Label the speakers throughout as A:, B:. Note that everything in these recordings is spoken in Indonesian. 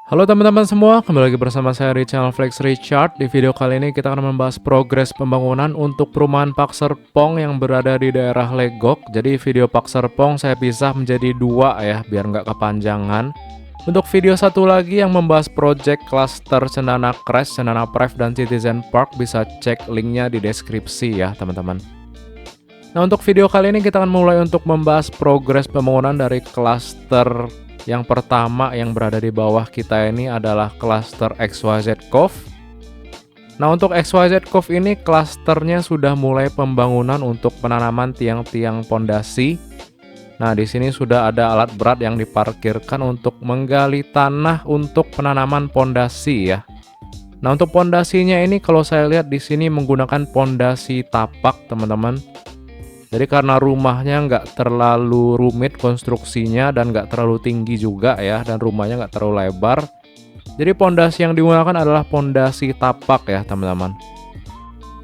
A: Halo teman-teman semua, kembali lagi bersama saya di channel Flex Richard. Di video kali ini kita akan membahas progres pembangunan untuk perumahan Pak Serpong yang berada di daerah Legok. Jadi video Pak Serpong saya pisah menjadi dua ya, biar nggak kepanjangan. Untuk video satu lagi yang membahas project cluster Cendana Crest, Cendana Prev, dan Citizen Park, bisa cek linknya di deskripsi ya teman-teman. Nah, untuk video kali ini kita akan mulai untuk membahas progres pembangunan dari cluster yang pertama yang berada di bawah kita ini adalah cluster XYZ Cove. Nah, untuk XYZ Cove ini clusternya sudah mulai pembangunan untuk penanaman tiang-tiang pondasi. Nah, di sini sudah ada alat berat yang diparkirkan untuk menggali tanah untuk penanaman pondasi ya. Nah, untuk pondasinya ini kalau saya lihat di sini menggunakan pondasi tapak, teman-teman. Jadi karena rumahnya nggak terlalu rumit konstruksinya dan nggak terlalu tinggi juga ya, dan rumahnya nggak terlalu lebar. Jadi pondasi yang digunakan adalah pondasi tapak ya teman-teman.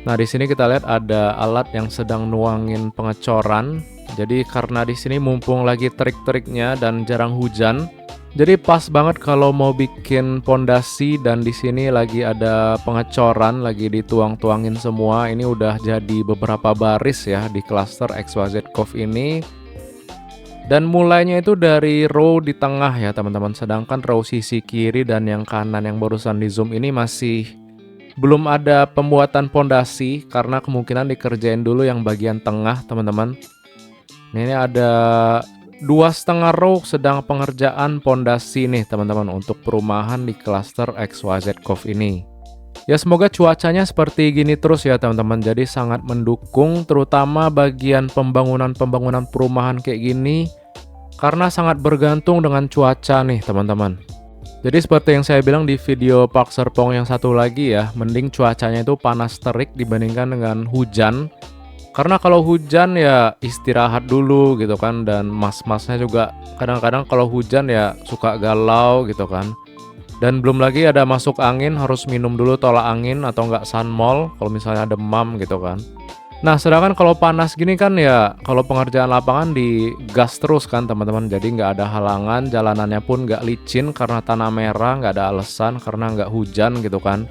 A: Nah, di sini kita lihat ada alat yang sedang nuangin pengecoran. Jadi karena di sini mumpung lagi terik-teriknya dan jarang hujan, jadi pas banget kalau mau bikin pondasi, dan di sini lagi ada pengecoran, lagi dituang-tuangin semua. Ini udah jadi beberapa baris ya di cluster XYZ Cove ini. Dan mulainya itu dari row di tengah ya teman-teman. Sedangkan row sisi kiri dan yang kanan yang barusan di zoom ini masih belum ada pembuatan pondasi, karena kemungkinan dikerjain dulu yang bagian tengah teman-teman. Ini ada 2,5 row sedang pengerjaan pondasi nih teman-teman untuk perumahan di cluster XYZ Cove ini. Ya, semoga cuacanya seperti gini terus ya teman-teman. Jadi sangat mendukung terutama bagian pembangunan perumahan kayak gini, karena sangat bergantung dengan cuaca nih teman-teman. Jadi seperti yang saya bilang di video Pak Serpong yang satu lagi ya, mending cuacanya itu panas terik dibandingkan dengan hujan. Karena kalau hujan ya istirahat dulu gitu kan, dan mas-masnya juga kadang-kadang kalau hujan ya suka galau gitu kan. Dan belum lagi ada masuk angin, harus minum dulu tolak angin atau enggak sunmol kalau misalnya demam gitu kan. Nah, sedangkan kalau panas gini kan ya, kalau pengerjaan lapangan digas terus kan teman-teman. Jadi nggak ada halangan, jalanannya pun nggak licin karena tanah merah, nggak ada alasan karena nggak hujan gitu kan.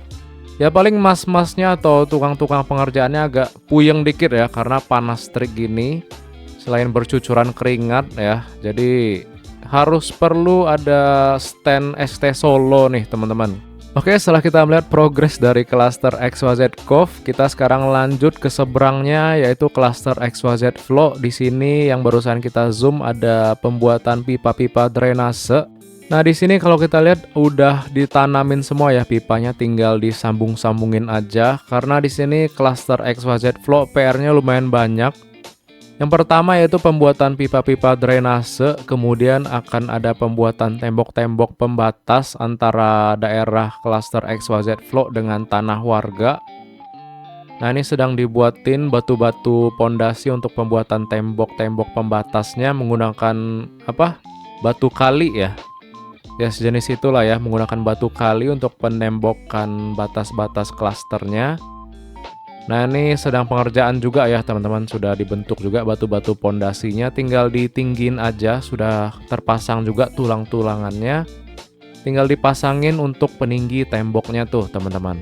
A: Ya paling mas-masnya atau tukang-tukang pengerjaannya agak puyeng dikit ya, karena panas terik gini. Selain bercucuran keringat ya, jadi harus perlu ada stand ST Solo nih teman-teman. Oke, setelah kita melihat progres dari cluster XYZ Cove, kita sekarang lanjut ke seberangnya, yaitu cluster XYZ Flow. Di sini yang barusan kita zoom ada pembuatan pipa-pipa drainase. Nah, di sini kalau kita lihat udah ditanamin semua ya pipanya, tinggal disambung-sambungin aja. Karena di sini cluster XYZ Flow PR-nya lumayan banyak. Yang pertama yaitu pembuatan pipa-pipa drainase, kemudian akan ada pembuatan tembok-tembok pembatas antara daerah cluster XYZ Flow dengan tanah warga. Nah, ini sedang dibuatin batu-batu pondasi untuk pembuatan tembok-tembok pembatasnya menggunakan batu kali ya. Ya sejenis itulah ya, menggunakan batu kali untuk penembokan batas-batas klasternya. Nah, ini sedang pengerjaan juga ya teman-teman, sudah dibentuk juga batu-batu pondasinya, tinggal ditinggiin aja, sudah terpasang juga tulang-tulangannya. Tinggal dipasangin untuk peninggi temboknya tuh teman-teman.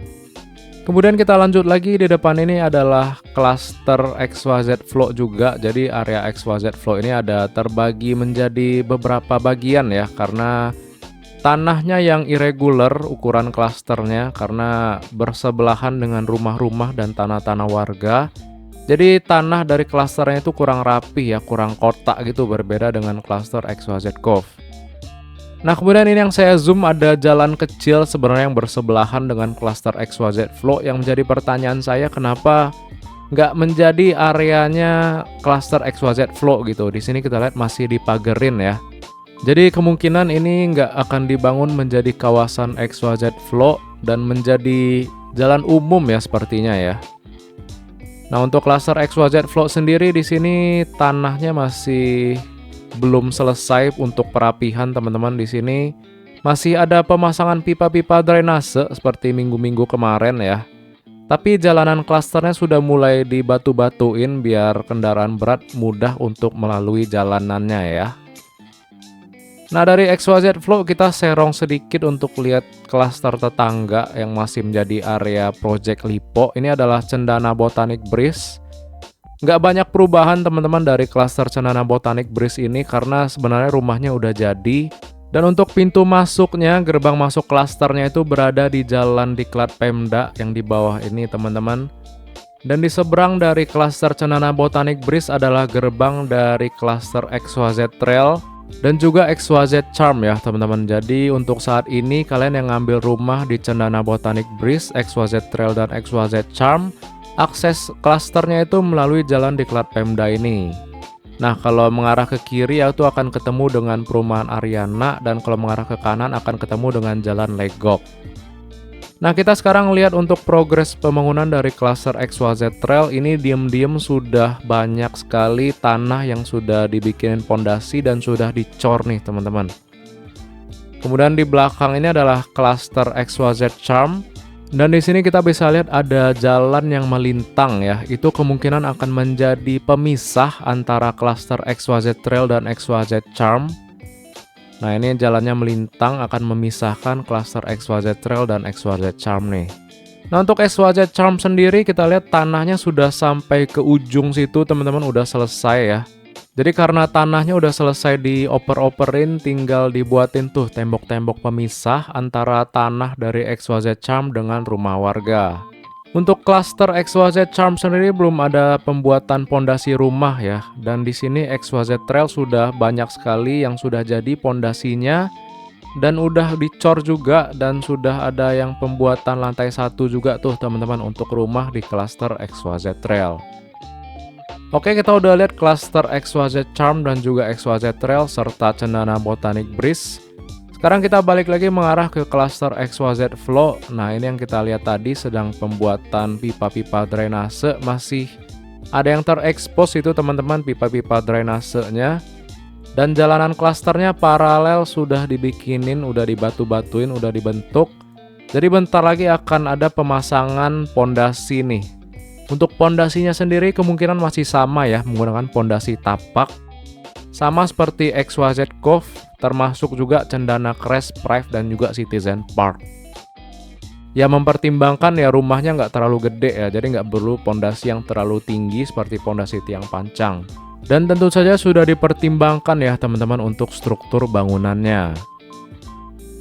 A: Kemudian kita lanjut lagi, di depan ini adalah cluster XYZ Flow juga. Jadi area XYZ Flow ini ada terbagi menjadi beberapa bagian ya, karena tanahnya yang irregular ukuran klasternya karena bersebelahan dengan rumah-rumah dan tanah-tanah warga. Jadi tanah dari klasternya itu kurang rapi ya, kurang kotak gitu, berbeda dengan klaster XYZ Cove. Nah, kemudian ini yang saya zoom ada jalan kecil sebenarnya yang bersebelahan dengan klaster XYZ Flow. Yang menjadi pertanyaan saya, kenapa nggak menjadi areanya klaster XYZ Flow gitu. Di sini kita lihat masih dipagerin ya. Jadi kemungkinan ini nggak akan dibangun menjadi kawasan XYZ Flow dan menjadi jalan umum ya sepertinya ya. Nah, untuk cluster XYZ Flow sendiri di sini tanahnya masih belum selesai untuk perapihan teman-teman. Di sini masih ada pemasangan pipa-pipa drainase seperti minggu-minggu kemarin ya. Tapi jalanan klasternya sudah mulai dibatu-batuin biar kendaraan berat mudah untuk melalui jalanannya ya. Nah, dari XYZ Flow kita serong sedikit untuk lihat klaster tetangga yang masih menjadi area Project Lipo. Ini adalah Cendana Botanic Breeze. Nggak banyak perubahan teman-teman dari klaster Cendana Botanic Breeze ini karena sebenarnya rumahnya udah jadi. Dan untuk pintu masuknya, gerbang masuk klasternya itu berada di Jalan Diklat Pemda yang di bawah ini teman-teman. Dan di seberang dari klaster Cendana Botanic Breeze adalah gerbang dari klaster XYZ Trail dan juga XYZ Charm ya teman-teman. Jadi untuk saat ini kalian yang ngambil rumah di Cendana Botanic Breeze, XYZ Trail dan XYZ Charm, akses klasternya itu melalui Jalan Diklat Pemda ini. Nah, kalau mengarah ke kiri itu akan ketemu dengan perumahan Ariana, dan kalau mengarah ke kanan akan ketemu dengan Jalan Legok. Nah, kita sekarang lihat untuk progres pembangunan dari klaster XYZ Trail. Ini diem-diem sudah banyak sekali tanah yang sudah dibikin pondasi dan sudah dicor nih teman-teman. Kemudian di belakang ini adalah klaster XYZ Charm. Dan di sini kita bisa lihat ada jalan yang melintang ya. Itu kemungkinan akan menjadi pemisah antara klaster XYZ Trail dan XYZ Charm. Nah, ini jalannya melintang akan memisahkan klaster XYZ Trail dan XYZ Charm nih. Nah, untuk XYZ Charm sendiri kita lihat tanahnya sudah sampai ke ujung situ teman-teman, udah selesai ya. Jadi karena tanahnya udah selesai dioper-operin, tinggal dibuatin tuh tembok-tembok pemisah antara tanah dari XYZ Charm dengan rumah warga. Untuk klaster XYZ Charm sendiri belum ada pembuatan pondasi rumah ya. Dan di sini XYZ Trail sudah banyak sekali yang sudah jadi pondasinya dan udah dicor juga, dan sudah ada yang pembuatan lantai 1 juga tuh teman-teman untuk rumah di klaster XYZ Trail. Oke, kita udah lihat klaster XYZ Charm dan juga XYZ Trail serta Cendana Botanic Breeze. Sekarang kita balik lagi mengarah ke klaster XYZ Flow. Nah, ini yang kita lihat tadi sedang pembuatan pipa-pipa drainase. Masih ada yang terekspos itu teman-teman, pipa-pipa drainasenya. Dan jalanan klasternya paralel sudah dibikinin, udah dibatu-batuin, udah dibentuk. Jadi bentar lagi akan ada pemasangan pondasi nih. Untuk pondasinya sendiri kemungkinan masih sama ya, menggunakan pondasi tapak. Sama seperti XYZ Cove, termasuk juga Cendana Crest, Prive, dan juga Citizen Park. Ya, mempertimbangkan ya rumahnya nggak terlalu gede ya, jadi nggak perlu pondasi yang terlalu tinggi seperti pondasi tiang pancang. Dan tentu saja sudah dipertimbangkan ya teman-teman untuk struktur bangunannya.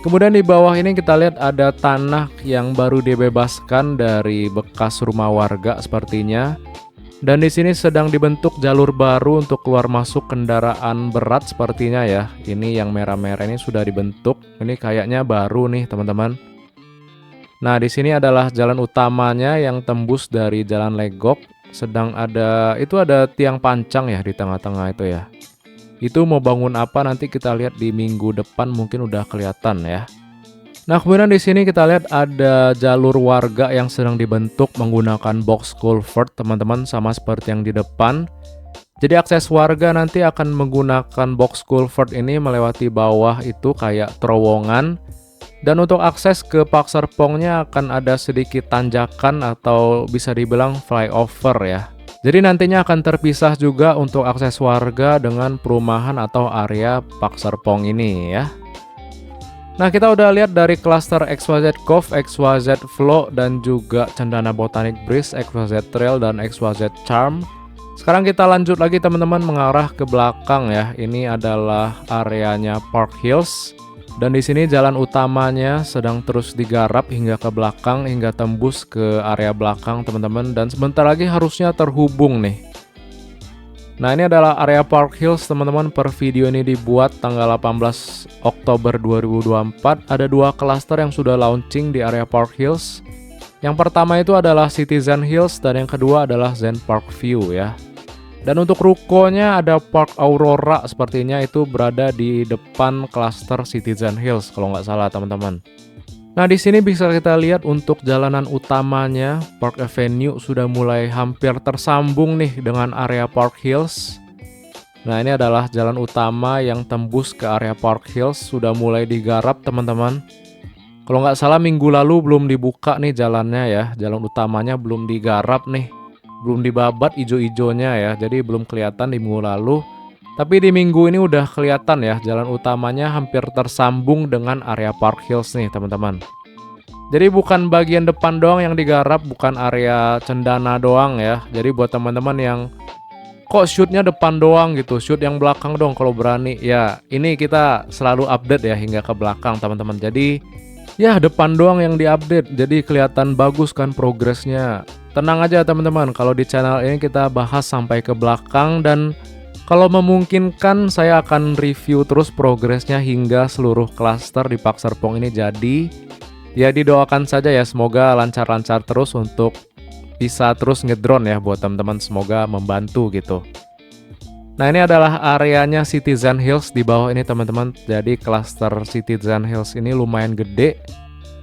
A: Kemudian di bawah ini kita lihat ada tanah yang baru dibebaskan dari bekas rumah warga sepertinya. Dan di sini sedang dibentuk jalur baru untuk keluar masuk kendaraan berat sepertinya ya. Ini yang merah-merah ini sudah dibentuk. Ini kayaknya baru nih teman-teman. Nah, di sini adalah jalan utamanya yang tembus dari Jalan Legok. Sedang ada tiang pancang ya di tengah-tengah itu ya. Itu mau bangun apa nanti kita lihat di minggu depan, mungkin udah kelihatan ya. Nah, kemudian di sini kita lihat ada jalur warga yang sedang dibentuk menggunakan box culvert teman-teman, sama seperti yang di depan. Jadi akses warga nanti akan menggunakan box culvert ini melewati bawah itu kayak terowongan. Dan untuk akses ke Park Serpongnya akan ada sedikit tanjakan atau bisa dibilang flyover ya. Jadi nantinya akan terpisah juga untuk akses warga dengan perumahan atau area Park Serpong ini ya. Nah, kita udah lihat dari klaster XYZ Cove, XYZ Flow, dan juga Cendana Botanic Breeze, XYZ Trail, dan XYZ Charm. Sekarang kita lanjut lagi teman-teman mengarah ke belakang ya. Ini adalah areanya Park Hills. Dan di sini jalan utamanya sedang terus digarap hingga ke belakang, hingga tembus ke area belakang teman-teman. Dan sebentar lagi harusnya terhubung nih. Nah, ini adalah area Park Hills teman-teman. Per video ini dibuat tanggal 18 Oktober 2024. Ada 2 klaster yang sudah launching di area Park Hills. Yang pertama itu adalah Citizen Hills dan yang kedua adalah Zen Park View ya. Dan untuk rukonya ada Park Aurora, sepertinya itu berada di depan klaster Citizen Hills kalau nggak salah teman-teman. Nah, di sini bisa kita lihat untuk jalanan utamanya Park Avenue sudah mulai hampir tersambung nih dengan area Park Hills. Nah, ini adalah jalan utama yang tembus ke area Park Hills, sudah mulai digarap teman-teman. Kalau nggak salah minggu lalu belum dibuka nih jalannya ya, jalan utamanya belum digarap nih, belum dibabat ijo-ijonya ya, jadi belum kelihatan di minggu lalu. Tapi di minggu ini udah kelihatan ya, jalan utamanya hampir tersambung dengan area Park Hills nih teman-teman. Jadi bukan bagian depan doang yang digarap, bukan area cendana doang ya. Jadi buat teman-teman yang kok shootnya depan doang gitu, shoot yang belakang dong kalau berani. Ya ini kita selalu update ya hingga ke belakang teman-teman. Jadi ya depan doang yang diupdate, jadi kelihatan bagus kan progresnya. Tenang aja teman-teman, kalau di channel ini kita bahas sampai ke belakang, dan kalau memungkinkan saya akan review terus progresnya hingga seluruh klaster di Park Serpong ini jadi. Ya didoakan saja ya, semoga lancar-lancar terus untuk bisa terus ngedrone ya buat teman-teman, semoga membantu gitu. Nah ini adalah areanya Citizen Hills di bawah ini teman-teman. Jadi klaster Citizen Hills ini lumayan gede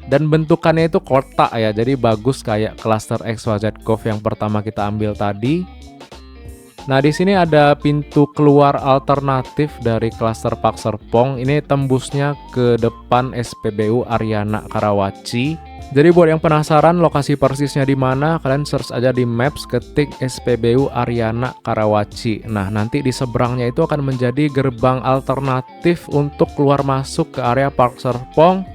A: dan bentukannya itu kotak ya, jadi bagus kayak klaster XYZ Cove yang pertama kita ambil tadi. Nah di sini ada pintu keluar alternatif dari klaster Park Serpong. Ini tembusnya ke depan SPBU Ariana Karawaci. Jadi buat yang penasaran lokasi persisnya di mana, kalian search aja di Maps, ketik SPBU Ariana Karawaci. Nah nanti di seberangnya itu akan menjadi gerbang alternatif untuk keluar masuk ke area Park Serpong,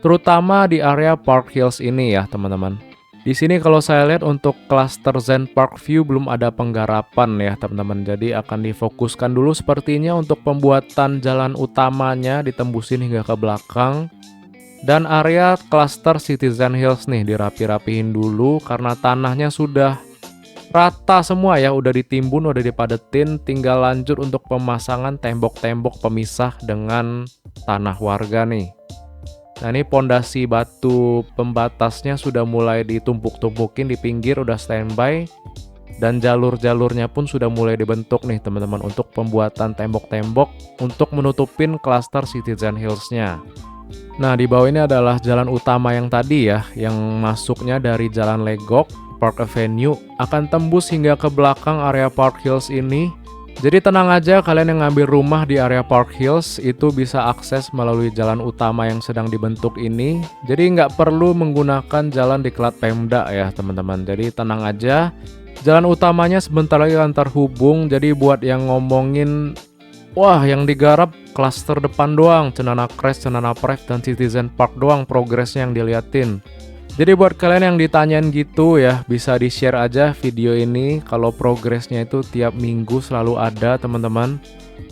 A: terutama di area Park Hills ini ya teman-teman. Di sini kalau saya lihat untuk klaster Zen Park View belum ada penggarapan ya teman-teman. Jadi akan difokuskan dulu sepertinya untuk pembuatan jalan utamanya ditembusin hingga ke belakang. Dan area klaster Citizen Hills nih dirapi-rapihin dulu karena tanahnya sudah rata semua ya, udah ditimbun, udah dipadetin, tinggal lanjut untuk pemasangan tembok-tembok pemisah dengan tanah warga nih. Nah ini pondasi batu pembatasnya sudah mulai ditumpuk-tumpukin di pinggir, udah standby. Dan jalur-jalurnya pun sudah mulai dibentuk nih teman-teman untuk pembuatan tembok-tembok untuk menutupin klaster Citizen Hills-nya. Nah di bawah ini adalah jalan utama yang tadi ya, yang masuknya dari Jalan Legok, Park Avenue, akan tembus hingga ke belakang area Park Hills ini. Jadi tenang aja, kalian yang ngambil rumah di area Park Hills itu bisa akses melalui jalan utama yang sedang dibentuk ini. Jadi nggak perlu menggunakan jalan diklat Pemda ya teman-teman. Jadi tenang aja, jalan utamanya sebentar lagi akan terhubung. Jadi buat yang ngomongin, wah yang digarap klaster depan doang, Cendana Crest, Cendana Pref, dan Citizen Park doang progresnya yang diliatin. Jadi buat kalian yang ditanyain gitu ya, bisa di-share aja video ini kalau progresnya itu tiap minggu selalu ada teman-teman.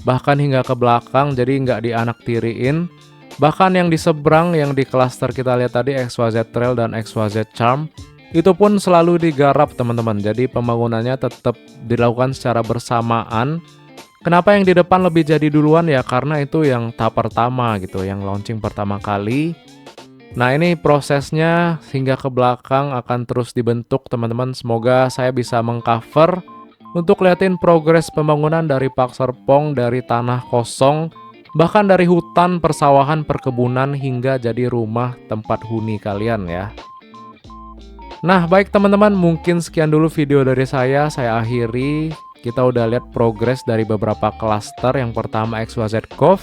A: Bahkan hingga ke belakang, jadi nggak dianaktiriin. Bahkan yang di seberang, yang di klaster kita lihat tadi, XYZ Trail dan XYZ Charm, itu pun selalu digarap teman-teman. Jadi pembangunannya tetap dilakukan secara bersamaan. Kenapa yang di depan lebih jadi duluan ya? Karena itu yang tahap pertama gitu, yang launching pertama kali. Nah ini prosesnya hingga ke belakang akan terus dibentuk teman-teman. Semoga saya bisa mengcover untuk liatin progres pembangunan dari Park Serpong, dari tanah kosong, bahkan dari hutan, persawahan, perkebunan hingga jadi rumah tempat huni kalian ya. Nah baik teman-teman, mungkin sekian dulu video dari saya akhiri. Kita udah lihat progres dari beberapa klaster. Yang pertama XYZ Cove,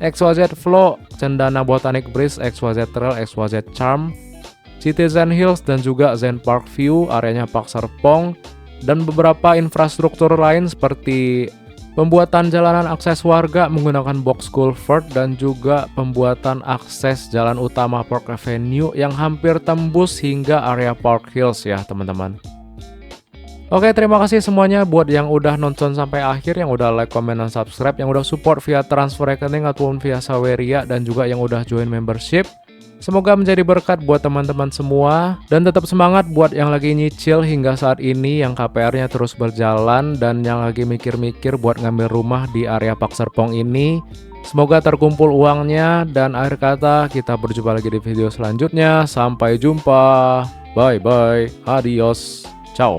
A: XYZ Flow, Cendana Botanic Bridge, XYZ Trail, XYZ Charm, Citizen Hills, dan juga Zen Park View, areanya Park Serpong, dan beberapa infrastruktur lain seperti pembuatan jalanan akses warga menggunakan box culvert, dan juga pembuatan akses jalan utama Park Avenue yang hampir tembus hingga area Park Hills ya teman-teman. Oke, terima kasih semuanya buat yang udah nonton sampai akhir, yang udah like, comment, dan subscribe, yang udah support via transfer rekening ataupun via Saweria, dan juga yang udah join membership. Semoga menjadi berkat buat teman-teman semua, dan tetap semangat buat yang lagi nyicil hingga saat ini, yang KPR-nya terus berjalan, dan yang lagi mikir-mikir buat ngambil rumah di area Park Serpong ini. Semoga terkumpul uangnya, dan akhir kata kita berjumpa lagi di video selanjutnya. Sampai jumpa, bye-bye, adios, ciao.